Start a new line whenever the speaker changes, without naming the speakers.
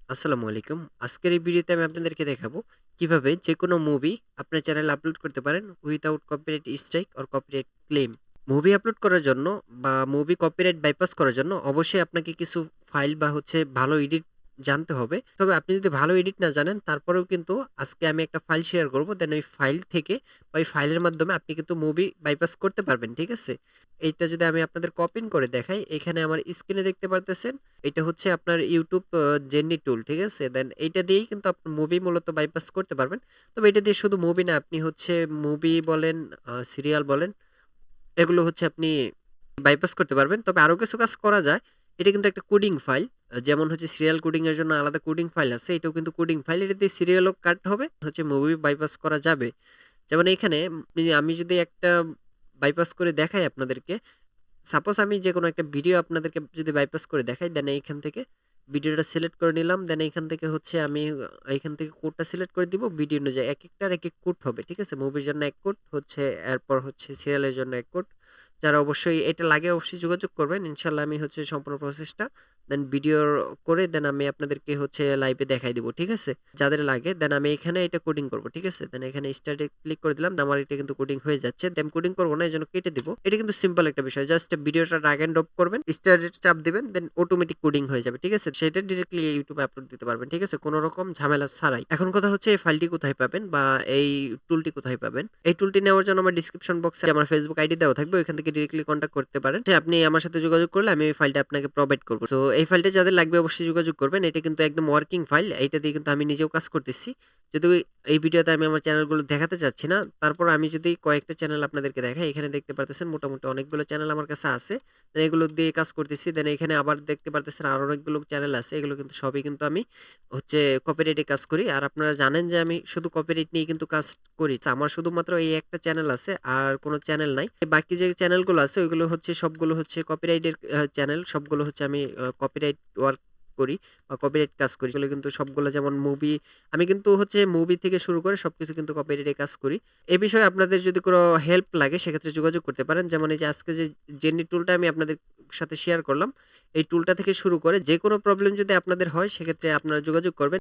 আসসালামু আলাইকুম। আজকের এই ভিডিওতে আমি আপনাদেরকে দেখাবো কিভাবে যেকোনো মুভি আপনার চ্যানেলে আপলোড করতে পারেন without copyright strike or copyright claim. Movie upload করার জন্য বা মুভি কপিরাইট বাইপাস করার জন্য অবশ্যই আপনাকে কিছু ফাইল বা ভালো এডিট জানতে হবে। তবে আপনি যদি ভালো এডিট না জানেন তারপরেও কিন্তু আজকে আমি একটা ফাইল শেয়ার করব। দেন ওই ফাইল থেকে বা ওই ফাইলের মাধ্যমে আপনি কিন্তু মুভি বাইপাস করতে পারবেন। ঠিক আছে? এইটা যদি আমি আপনাদের কপি করে দেখাই, এখানে আমার স্ক্রিনে দেখতে পারতেছেন। এটা হচ্ছে আপনার YouTube জেনি টুল, ঠিক আছে? দেন এইটা দিয়েই কিন্তু আপনি মুভি মূলত বাইপাস করতে পারবেন। তবে এটা দিয়ে শুধু মুভি না, আপনি হচ্ছে মুভি বলেন, সিরিয়াল বলেন, এগুলো হচ্ছে আপনি বাইপাস করতে পারবেন। তবে আরো কিছু কাজ করা যায়। এটা কিন্তু একটা কোডিং ফাইল। যেমন হচ্ছে সিরিয়াল কোডিং এর জন্য আলাদা কোডিং ফাইল আছে। এটাও কিন্তু কোডিং ফাইল। এটা দিয়ে সিরিয়ালও কাট হবে, হচ্ছে মুভি বাইপাস করা যাবে। যেমন এখানে আমি যদি একটা বাইপাস করে দেখাই আপনাদেরকে, সাপোজ আমি যেকোনো একটা ভিডিও আপনাদেরকে যদি বাইপাস করে দেখাই, দেন এইখান থেকে ভিডিওটা সিলেক্ট করে নিলাম। দেন এইখান থেকে হচ্ছে আমি এইখান থেকে কোডটা সিলেক্ট করে দিব ভিডিও অনুযায়ী। একেকটার একেক কোড হবে। ঠিক আছে? মুভির জন্য এক কোড হচ্ছে, এরপর হচ্ছে সিরিয়ালের জন্য এক কোড। যারা অবশ্যই এটা লাগে অবশ্যই যোগাযোগ করবেন। ইনশাআল্লাহ আমি হচ্ছে সম্পূর্ণ প্রসেসটা দেন ভিডিওর করে দেন আমি আপনাদেরকে হচ্ছে লাইভে দেখাই দিব। ঠিক আছে? যাদের লাগে দেন আমি এখানে এটা কোডিং করব। ঠিক আছে? দেন এখানে স্টার্টে ক্লিক করে দিলাম। আমার এটা কিন্তু কোডিং হয়ে যাচ্ছে। দেন কোডিং করব না, এজন্য কেটে দিব। এটা কিন্তু সিম্পল একটা বিষয়। জাস্ট ভিডিওটা ড্র্যাগ এন্ড ড্রপ করবেন, স্টার্টে চাপ দিবেন, দেন অটোমেটিক কোডিং হয়ে যাবে। ঠিক আছে? সেটা ডিরেক্টলি ইউটিউবে আপলোড দিতে পারবেন। ঠিক আছে? কোনো রকম ঝামেলা ছাড়াই। এখন কথা হচ্ছে এই ফাইলটি কোথায় পাবেন বা এই টুলটি কোথায় পাবেন? এই টুলটি নেওয়ার জন্য আমার ডেসক্রিপশন বক্সে আমার ফেসবুক আইডি দেওয়া থাকবে। ওইখান থেকে ডিরেক্টলি কন্টাক্ট করতে পারেন। আপনি আমার সাথে যোগাযোগ করলে আমি এই ফাইলটা আপনাকে প্রোভাইড করব। সো এই ফাইলটা যাদের লাগবে অবশ্যই যোগাযোগ করবেন। এটা কিন্তু একদম ওয়ার্কিং ফাইল। এইটা দিয়ে কিন্তু আমি নিজেও কাজ করতেছি। যদিও এই ভিডিওতে আমি আমার চ্যানেলগুলো দেখাতে চাচ্ছি না। তারপর আমি যদি কয়েকটা চ্যানেল আপনাদেরকে দেখাই, এখানে দেখতে পারতেছেন মোটামুটি অনেকগুলো চ্যানেল আমার কাছে আছে। দেন এগুলো দিয়ে কাজ করতেছি। দেন এখানে আবার দেখতে পারতেছেন আরো অনেকগুলো চ্যানেল আছে। এগুলো কিন্তু সবই কিন্তু আমি হচ্ছে কপিরাইটে কাজ করি। আর আপনারা জানেন যে আমি শুধু কপিরাইট নিয়ে কিন্তু কাজ করি। আমার শুধুমাত্র এই একটা চ্যানেল আছে, আর কোনো চ্যানেল নাই। বাকি যে চ্যানেলগুলো আছে ওইগুলো হচ্ছে সবগুলো হচ্ছে কপিরাইটের চ্যানেল। সবগুলো হচ্ছে আমি কপিরাইট ওয়ার্ক করি বা কপিরাইট কাজ করি। এগুলো কিন্তু সবগুলো, যেমন মুভি, আমি কিন্তু হচ্ছে মুভি থেকে শুরু করে সবকিছু কিন্তু কপিরাইটে কাজ করি। এ বিষয়ে আপনাদের যদি কোনো হেল্প লাগে সেক্ষেত্রে যোগাযোগ করতে পারেন। যেমন এই যে আজকে যে জেনি টুলটা আমি আপনাদের সাথে শেয়ার করলাম, এই টুলটা থেকে শুরু করে যেকোনো প্রবলেম যদি আপনাদের হয় সেক্ষেত্রে আপনারা যোগাযোগ করবেন।